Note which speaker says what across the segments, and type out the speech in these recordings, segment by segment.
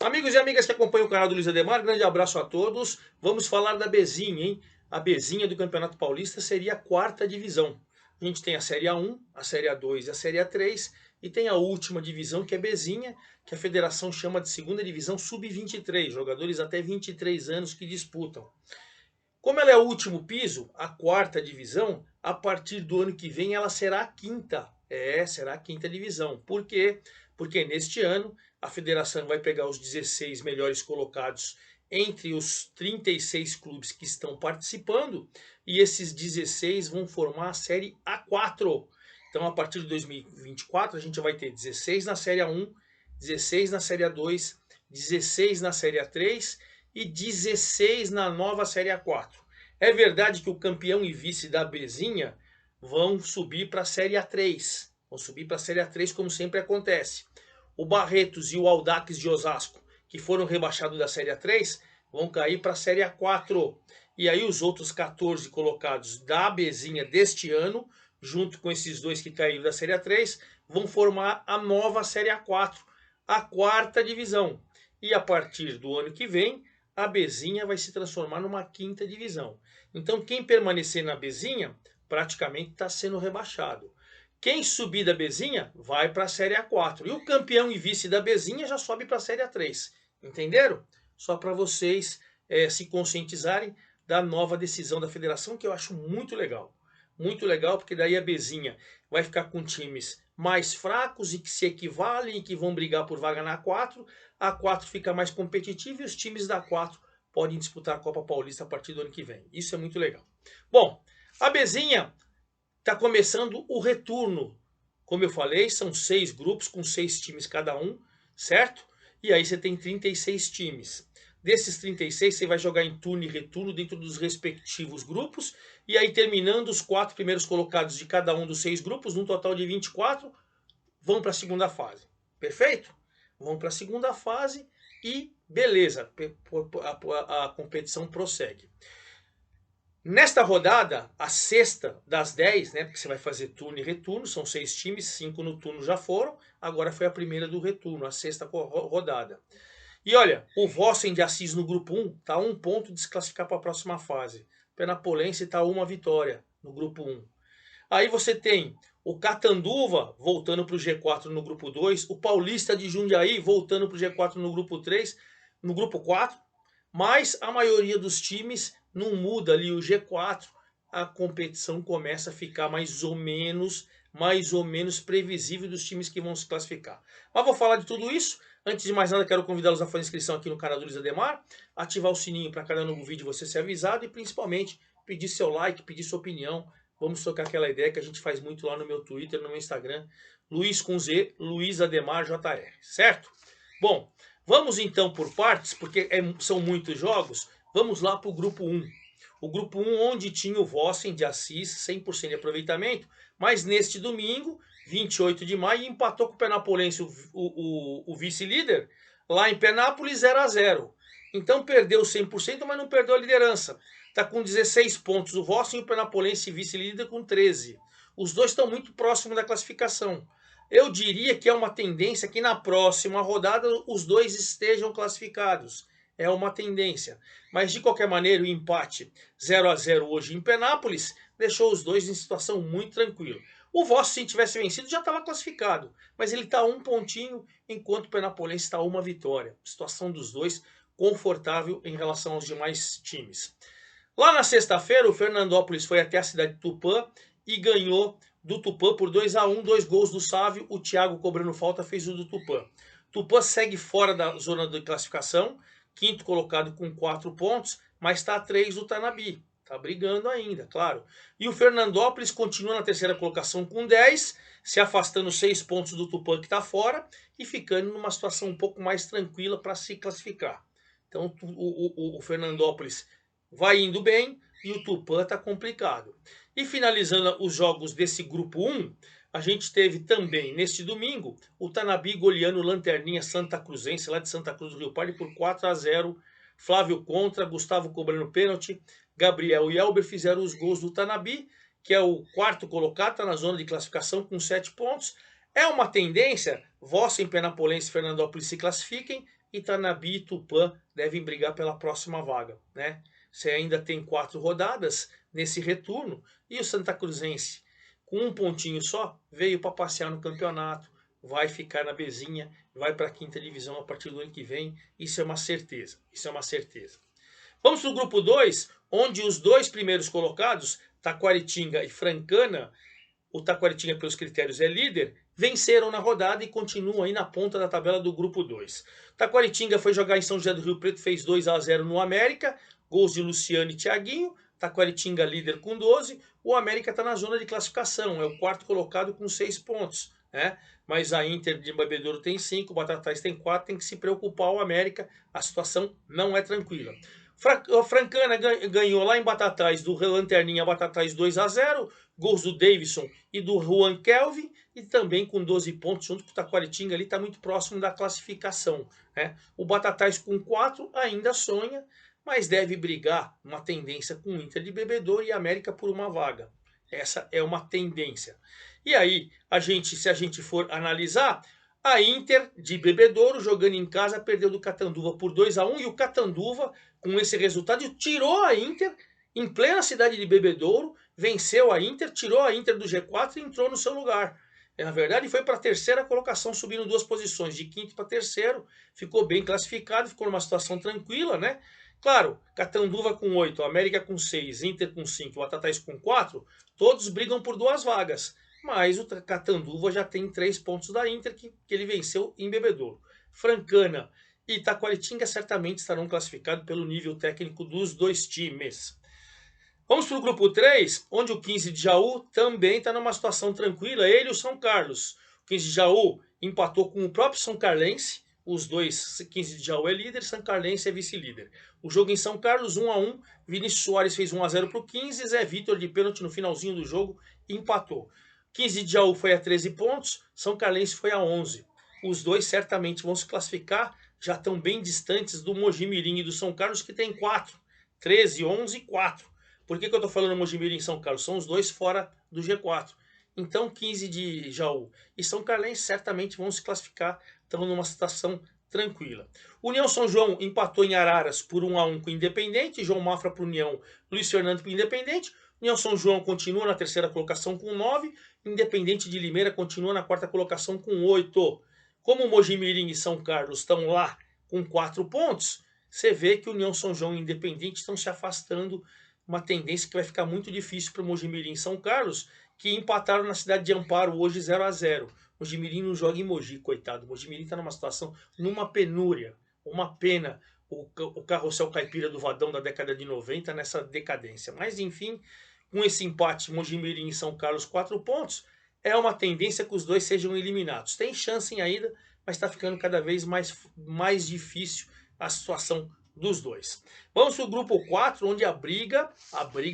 Speaker 1: Amigos e amigas que acompanham o canal do Luiz Ademar, grande abraço a todos. Vamos falar da Bezinha, hein? A Bezinha do Campeonato Paulista seria a quarta divisão. A gente tem a Série A1, a Série A2 e a Série A3, e tem a última divisão, que é Bezinha, que a federação chama de segunda divisão sub-23, jogadores até 23 anos que disputam. Como ela é o último piso, a quarta divisão, a partir do ano que vem ela será a quinta. Será a quinta divisão. Por quê? Porque neste ano a federação vai pegar os 16 melhores colocados entre os 36 clubes que estão participando e esses 16 vão formar a Série A4. Então, a partir de 2024, a gente vai ter 16 na Série A1, 16 na Série A2, 16 na Série A3 e 16 na nova Série A4. É verdade que o campeão e vice da Bezinha vão subir para a Série A3. Vão subir para a Série A3 como sempre acontece. O Barretos e o Audax de Osasco, que foram rebaixados da Série A3, vão cair para a Série A4. E aí os outros 14 colocados da Bezinha deste ano, junto com esses dois que caíram da Série A3, vão formar a nova Série A4, a quarta divisão. E a partir do ano que vem, a Bezinha vai se transformar numa quinta divisão. Então quem permanecer na Bezinha praticamente está sendo rebaixado. Quem subir da Bezinha vai para a Série A4. E o campeão e vice da Bezinha já sobe para a Série A3. Entenderam? Só para vocês se conscientizarem da nova decisão da federação, que eu acho muito legal. Muito legal, porque daí a Bezinha vai ficar com times mais fracos e que se equivalem e que vão brigar por vaga na A4. A A4 fica mais competitiva e os times da A4 podem disputar a Copa Paulista a partir do ano que vem. Isso é muito legal. Bom, a Bezinha está começando o retorno. Como eu falei, são 6 grupos com 6 times cada um, certo? E aí você tem 36 times. Desses 36, você vai jogar em turno e retorno dentro dos respectivos grupos. E aí, terminando, os 4 primeiros colocados de cada um dos 6 grupos, num total de 24, vão para a segunda fase. Perfeito? Vão para a segunda fase e beleza, a competição prossegue. Nesta rodada, a sexta das 10, né, porque você vai fazer turno e retorno, são 6 times, 5 no turno já foram, agora foi a primeira do retorno, a sexta rodada. E olha, o Vossen de Assis no grupo 1 está a 1 ponto de se classificar para a próxima fase. Penapolense está a 1 vitória no grupo 1. Aí você tem o Catanduva voltando para o G4 no grupo 2, o Paulista de Jundiaí voltando para o G4 no grupo 3, no grupo 4, mas a maioria dos times não muda ali o G4, a competição começa a ficar mais ou menos previsível dos times que vão se classificar. Mas vou falar de tudo isso. Antes de mais nada, quero convidá-los a fazer inscrição aqui no canal do Luiz Ademar, ativar o sininho para cada novo vídeo você ser avisado e principalmente pedir seu like, pedir sua opinião. Vamos trocar aquela ideia que a gente faz muito lá no meu Twitter, no meu Instagram, Luiz com Z, Luiz Ademar JR, certo? Bom, vamos então por partes, porque são muitos jogos. Vamos lá para o grupo 1. O grupo 1, onde tinha o Vossen de Assis, 100% de aproveitamento, mas neste domingo, 28 de maio, empatou com o Penapolense, o vice-líder, lá em Penápolis, 0-0. Então perdeu 100%, mas não perdeu a liderança. Está com 16 pontos o Vossen e o Penapolense vice-líder com 13. Os dois estão muito próximos da classificação. Eu diria que é uma tendência que na próxima rodada os dois estejam classificados. É uma tendência. Mas de qualquer maneira, o empate 0-0 hoje em Penápolis deixou os dois em situação muito tranquila. O Vossen, se tivesse vencido, já estava classificado. Mas ele está a 1 pontinho, enquanto o Penapolense está a 1 vitória. Situação dos dois confortável em relação aos demais times. Lá na sexta-feira, o Fernandópolis foi até a cidade de Tupã e ganhou do Tupã por 2-1, 2 gols do Sávio. O Thiago, cobrando falta, fez o do Tupã. Tupã segue fora da zona de classificação, quinto colocado com 4 pontos, mas está a 3 do Tanabi. Está brigando ainda, claro. E o Fernandópolis continua na terceira colocação com 10, se afastando 6 pontos do Tupã, que está fora, e ficando numa situação um pouco mais tranquila para se classificar. Então o Fernandópolis vai indo bem e o Tupã está complicado. E finalizando os jogos desse grupo 1, a gente teve também, neste domingo, o Tanabi goleando o Lanterninha Santa Cruzense, lá de Santa Cruz do Rio Pardo, por 4-0. Flávio contra, Gustavo cobrando pênalti, Gabriel e Elber fizeram os gols do Tanabi, que é o quarto colocado, está na zona de classificação com 7 pontos. É uma tendência, Vossen, Penapolense e Fernandópolis se classifiquem, Itanabi e Tupã devem brigar pela próxima vaga, né? Você ainda tem 4 rodadas nesse retorno e o Santa Cruzense, com um pontinho só, veio para passear no campeonato, vai ficar na Bezinha, vai para a quinta divisão a partir do ano que vem. Isso é uma certeza, isso é uma certeza. Vamos para o grupo 2, onde os dois primeiros colocados, Taquaritinga e Francana, o Taquaritinga pelos critérios é líder, venceram na rodada e continuam aí na ponta da tabela do grupo 2. Taquaritinga foi jogar em São José do Rio Preto, fez 2-0 no América, gols de Luciano e Thiaguinho. Taquaritinga líder com 12, o América está na zona de classificação, é o quarto colocado com 6 pontos, né? Mas a Inter de Bebedouro tem 5, o Batatais tem 4, tem que se preocupar o América, a situação não é tranquila. Francana ganhou lá em Batatais do Lanterninha Batatais 2-0, gols do Davidson e do Juan Kelvin, e também com 12 pontos, junto com o Taquaritinga ali, está muito próximo da classificação, né? O Batatais com 4 ainda sonha, mas deve brigar uma tendência com o Inter de Bebedouro e América por uma vaga. Essa é uma tendência. E aí, se a gente for analisar, a Inter de Bebedouro, jogando em casa, perdeu do Catanduva por 2-1, e o Catanduva, com esse resultado, tirou a Inter em plena cidade de Bebedouro, venceu a Inter, tirou a Inter do G4 e entrou no seu lugar. Na verdade, foi para a terceira colocação, subindo 2 posições, de quinto para terceiro, ficou bem classificado, ficou numa situação tranquila, né? Claro, Catanduva com 8, América com 6, Inter com 5, Batatais com 4, todos brigam por 2 vagas. Mas o Catanduva já tem 3 pontos da Inter, que ele venceu em Bebedouro. Francana e Taquaritinga certamente estarão classificados pelo nível técnico dos dois times. Vamos para o grupo 3, onde o 15 de Jaú também está numa situação tranquila, ele e o São Carlos. O 15 de Jaú empatou com o próprio São Carlense, os dois, 15 de Jaú é líder, São Carlense é vice-líder. O jogo em São Carlos, 1-1, Vinícius Soares fez 1-0 para o 15, Zé Vitor de pênalti no finalzinho do jogo empatou. 15 de Jaú foi a 13 pontos, São Carlense foi a 11. Os dois certamente vão se classificar, já estão bem distantes do Mojimirim e do São Carlos, que tem 4. 13, 11 e 4. Por que eu estou falando Mojimirim e São Carlos? São os dois fora do G4. Então 15 de Jaú e São Carlense certamente vão se classificar, estão numa situação tranquila. União São João empatou em Araras por 1-1 com o Independente, João Mafra para o União, Luiz Fernando para o Independente. União São João continua na terceira colocação com 9, Independente de Limeira continua na quarta colocação com 8. Como o Mojimirim e São Carlos estão lá com 4 pontos, você vê que União São João e Independente estão se afastando, uma tendência que vai ficar muito difícil para o Mojimirim e São Carlos, que empataram na cidade de Amparo hoje 0-0. Mojimirim não joga em Mogi, coitado. Mojimirim está numa situação, numa penúria, uma pena. O carrossel caipira do Vadão da década de 90 nessa decadência. Mas enfim, com esse empate, Mojimirim e São Carlos 4 pontos, é uma tendência que os dois sejam eliminados. Tem chance ainda, mas está ficando cada vez mais difícil a situação dos dois. Vamos para o grupo 4, onde a briga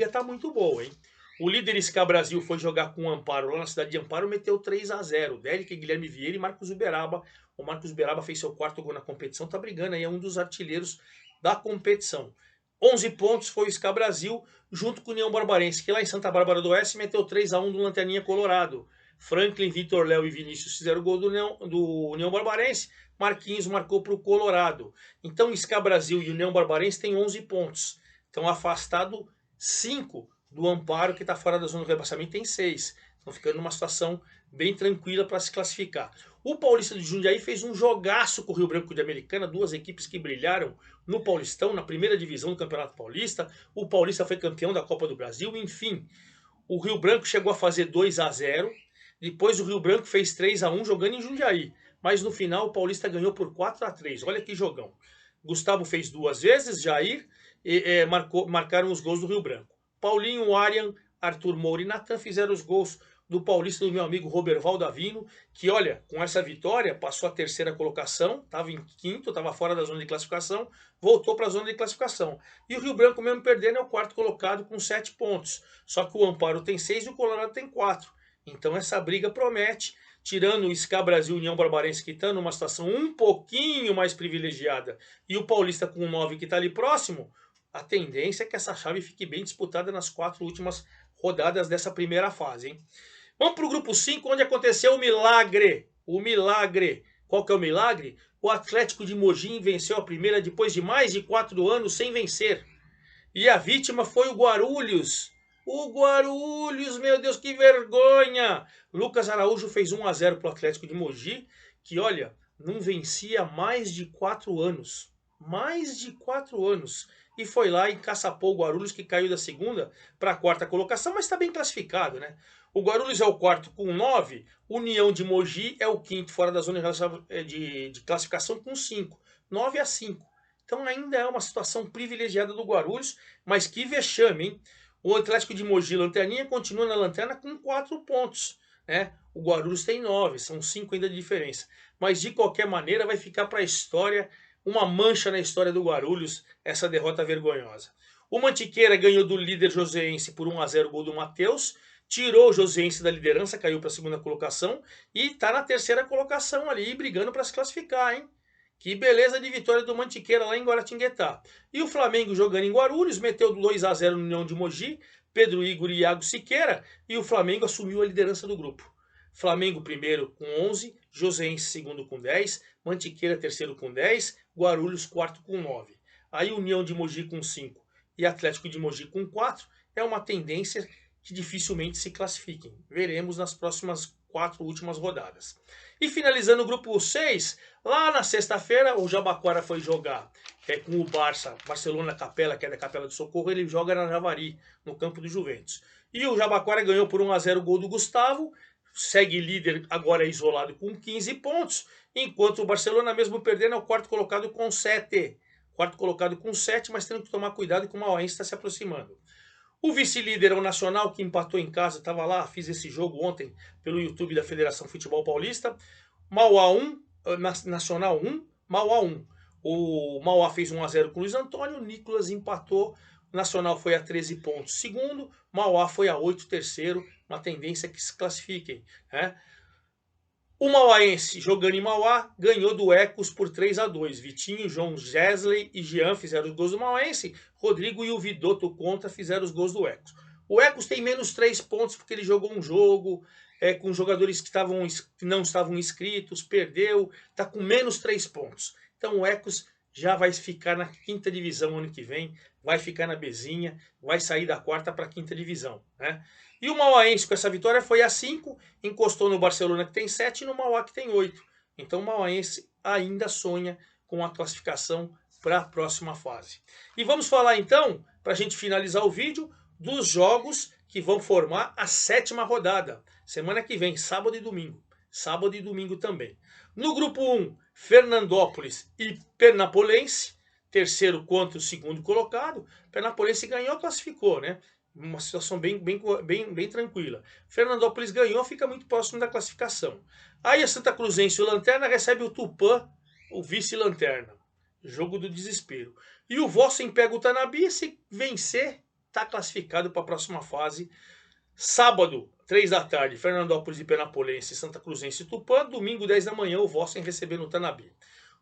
Speaker 1: está muito boa, hein? O líder SK Brasil foi jogar com o Amparo lá na cidade de Amparo, meteu 3-0. Derek, Guilherme Vieira e Marcos Uberaba. O Marcos Uberaba fez seu 4º gol na competição, está brigando aí, é um dos artilheiros da competição. 11 pontos foi o SK Brasil, junto com o União Barbarense, que lá em Santa Bárbara do Oeste meteu 3-1 do Lanterninha Colorado. Franklin, Vitor, Léo e Vinícius fizeram o gol do União Barbarense. Marquinhos marcou para o Colorado. Então, SK Brasil e União Barbarense têm 11 pontos. Estão afastados 5 do Amparo, que está fora da zona do rebaixamento, tem 6. Estão ficando numa situação bem tranquila para se classificar. O Paulista de Jundiaí fez um jogaço com o Rio Branco de Americana, 2 equipes que brilharam no Paulistão, na primeira divisão do Campeonato Paulista. O Paulista foi campeão da Copa do Brasil, enfim. O Rio Branco chegou a fazer 2-0, depois o Rio Branco fez 3-1 jogando em Jundiaí. Mas no final o Paulista ganhou por 4-3. Olha que jogão. Gustavo fez 2 vezes, Jair, marcaram os gols do Rio Branco. Paulinho, Arian, Arthur Moura e Natan fizeram os gols do Paulista, do meu amigo Roberval Davino, que olha, com essa vitória passou a terceira colocação, estava em quinto, estava fora da zona de classificação, voltou para a zona de classificação. E o Rio Branco, mesmo perdendo, é o 4º colocado com 7 pontos. Só que o Amparo tem 6 e o Colorado tem 4. Então essa briga promete, tirando o SK Brasil e União Barbarense, que estão numa situação um pouquinho mais privilegiada, e o Paulista com 9 que está ali próximo, a tendência é que essa chave fique bem disputada nas 4 últimas rodadas dessa primeira fase, hein? Vamos para o grupo 5, onde aconteceu o milagre. O milagre. Qual que é o milagre? O Atlético de Mogi venceu a primeira depois de mais de 4 anos sem vencer. E a vítima foi o Guarulhos. O Guarulhos, meu Deus, que vergonha! Lucas Araújo fez 1-0 para o Atlético de Mogi, que, olha, não vencia há mais de 4 anos. Mais de 4 anos. E foi lá e encaçapou o Guarulhos, que caiu da segunda para a quarta colocação, mas está bem classificado, né? O Guarulhos é o quarto com 9, União de Mogi é o quinto fora da zona de classificação com 5. 9-5. Então ainda é uma situação privilegiada do Guarulhos, mas que vexame, hein? O Atlético de Mogi, lanterninha, continua na lanterna com 4 pontos, né? O Guarulhos tem 9, são 5 ainda de diferença. Mas de qualquer maneira vai ficar para a história, uma mancha na história do Guarulhos, essa derrota vergonhosa. O Mantiqueira ganhou do líder joseense por 1-0, gol do Matheus, tirou o joseense da liderança, caiu para a segunda colocação e está na terceira colocação ali, brigando para se classificar, hein? Que beleza de vitória do Mantiqueira lá em Guaratinguetá. E o Flamengo jogando em Guarulhos, meteu 2-0 no União de Mogi, Pedro Igor e Iago Siqueira, e o Flamengo assumiu a liderança do grupo. Flamengo primeiro com 11, Joseense segundo com 10, Mantiqueira terceiro com 10, Guarulhos quarto com 9. Aí União de Mogi com 5 e Atlético de Mogi com 4, é uma tendência que dificilmente se classifiquem. Veremos nas próximas 4 últimas rodadas. E finalizando o grupo 6, lá na sexta-feira o Jabaquara foi jogar com o Barcelona Capela, que é da Capela do Socorro, ele joga na Javari, no campo do Juventus. E o Jabaquara ganhou por 1-0 o gol do Gustavo, segue líder agora isolado com 15 pontos, enquanto o Barcelona, mesmo perdendo, é o quarto colocado com 7. Quarto colocado com 7, mas tendo que tomar cuidado que o Mauaense está se aproximando. O vice-líder é o Nacional, que empatou em casa, estava lá, fiz esse jogo ontem pelo YouTube da Federação Futebol Paulista. Mauá 1, Nacional 1, Mauá 1. O Mauá fez 1-0 com o Luiz Antônio, o Nicolas empatou, o Nacional foi a 13 pontos segundo, Mauá foi a 8 terceiro, uma tendência que se classifiquem, né? O Mauaense, jogando em Mauá, ganhou do Ecos por 3-2. Vitinho, João Gesley e Jean fizeram os gols do Mauaense. Rodrigo e o Vidoto Contra fizeram os gols do Ecos. O Ecos tem menos 3 pontos porque ele jogou um jogo com jogadores que não estavam inscritos, perdeu, está com menos 3 pontos. Então o Ecos já vai ficar na quinta divisão ano que vem, vai ficar na Bezinha, vai sair da quarta para a quinta divisão, né? E o Mauaense com essa vitória foi a 5, encostou no Barcelona que tem 7 e no Mauá que tem 8. Então o Mauaense ainda sonha com a classificação para a próxima fase. E vamos falar então, para a gente finalizar o vídeo, dos jogos que vão formar a 7ª rodada. Semana que vem, sábado e domingo. Sábado e domingo também. No grupo 1, Fernandópolis e Pernapolense, terceiro contra o segundo colocado. Pernapolense ganhou, classificou, né? Uma situação bem tranquila. Fernandópolis ganhou, fica muito próximo da classificação. Aí a Santa Cruzense, o Lanterna, recebe o Tupã, o vice-lanterna. Jogo do desespero. E o Vossen pega o Tanabi, se vencer, está classificado para a próxima fase. Sábado, 3 da tarde, Fernandópolis e Pernapolense, Santa Cruzense e Tupã. Domingo, 10 da manhã, o Vossen recebendo o Tanabi.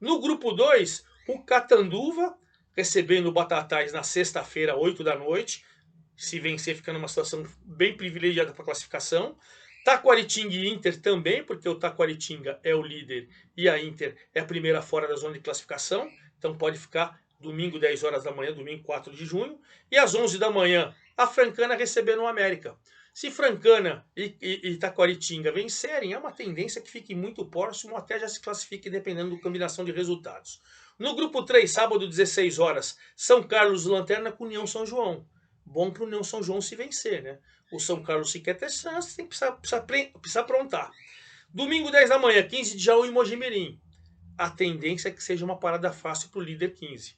Speaker 1: No grupo 2, o Catanduva recebendo o Batatais na sexta-feira, 8 da noite. Se vencer, fica numa situação bem privilegiada para a classificação. Taquaritinga e Inter também, porque o Taquaritinga é o líder e a Inter é a primeira fora da zona de classificação. Então pode ficar domingo, 10 horas da manhã, domingo 4 de junho. E às 11 da manhã, a Francana recebendo o América. Se Francana e Taquaritinga vencerem, é uma tendência que fique muito próximo, até já se classifique dependendo da combinação de resultados. No grupo 3, sábado, 16 horas, São Carlos Lanterna com União São João. Bom para o União São João se vencer, né? O São Carlos, se quer ter chance, tem que precisar aprontar. Domingo, 10 da manhã, 15 de Jaú e Mojimirim. A tendência é que seja uma parada fácil para o líder 15.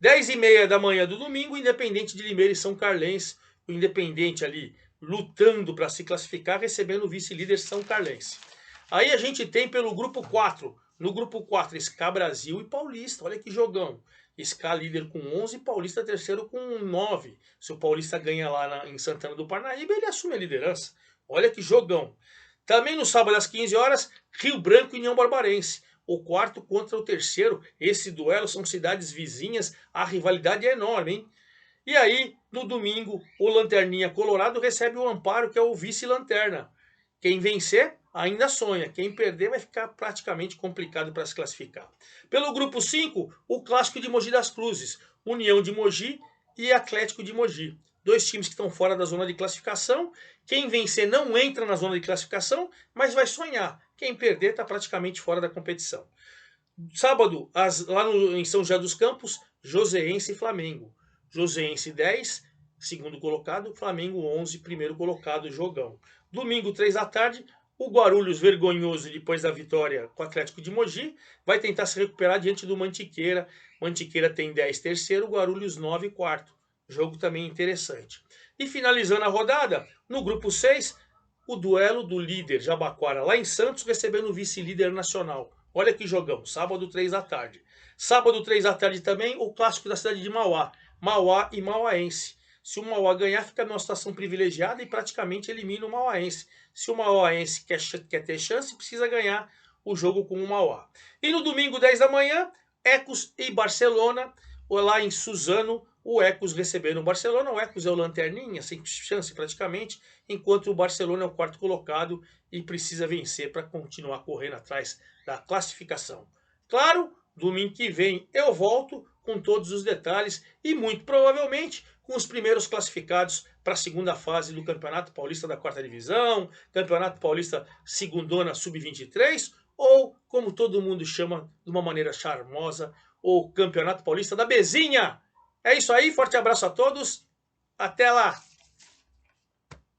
Speaker 1: 10h30 da manhã do domingo, Independente de Limeira e São Carlense. O Independente ali lutando para se classificar, recebendo o vice-líder São Carlense. Aí a gente tem pelo grupo 4. No grupo 4, SK Brasil e Paulista. Olha que jogão. SK líder com 11, Paulista terceiro com 9. Se o Paulista ganha lá em Santana do Parnaíba, ele assume a liderança. Olha que jogão. Também no sábado às 15 horas, Rio Branco e União Barbarense. O quarto contra o terceiro. Esse duelo são cidades vizinhas, a rivalidade é enorme, hein? E aí, no domingo, o Lanterninha Colorado recebe o Amparo, que é o vice-lanterna. Quem vencer ainda sonha. Quem perder vai ficar praticamente complicado para se classificar. Pelo grupo 5, o clássico de Mogi das Cruzes, União de Mogi e Atlético de Mogi. Dois times que estão fora da zona de classificação. Quem vencer não entra na zona de classificação, mas vai sonhar. Quem perder está praticamente fora da competição. Sábado, lá em São José dos Campos, Joseense e Flamengo. Joseense 10, segundo colocado, Flamengo 11, primeiro colocado, jogão. Domingo, 3 da tarde, o Guarulhos, vergonhoso depois da vitória com o Atlético de Mogi, vai tentar se recuperar diante do Mantiqueira. Mantiqueira tem 10, terceiro, Guarulhos 9, quarto. Jogo também interessante. E finalizando a rodada, no grupo 6, o duelo do líder Jabaquara, lá em Santos, recebendo o vice-líder nacional. Olha que jogão, sábado 3 da tarde. Sábado 3 da tarde também, o clássico da cidade de Mauá. Mauá e Mauaense. Se o Mauá ganhar, fica numa situação privilegiada e praticamente elimina o Mauaense. Se o Mauaense quer ter chance, precisa ganhar o jogo com o Mauá. E no domingo, 10 da manhã, Ecos e Barcelona, lá em Suzano, o Ecos recebendo o Barcelona. O Ecos é o lanterninha, sem chance praticamente, enquanto o Barcelona é o quarto colocado e precisa vencer para continuar correndo atrás da classificação. Claro, domingo que vem eu volto com todos os detalhes e muito provavelmente com os primeiros classificados para a segunda fase do Campeonato Paulista da Quarta Divisão, Campeonato Paulista Segundona Sub-23, ou como todo mundo chama de uma maneira charmosa, o Campeonato Paulista da Bezinha. É isso aí, forte abraço a todos, até lá!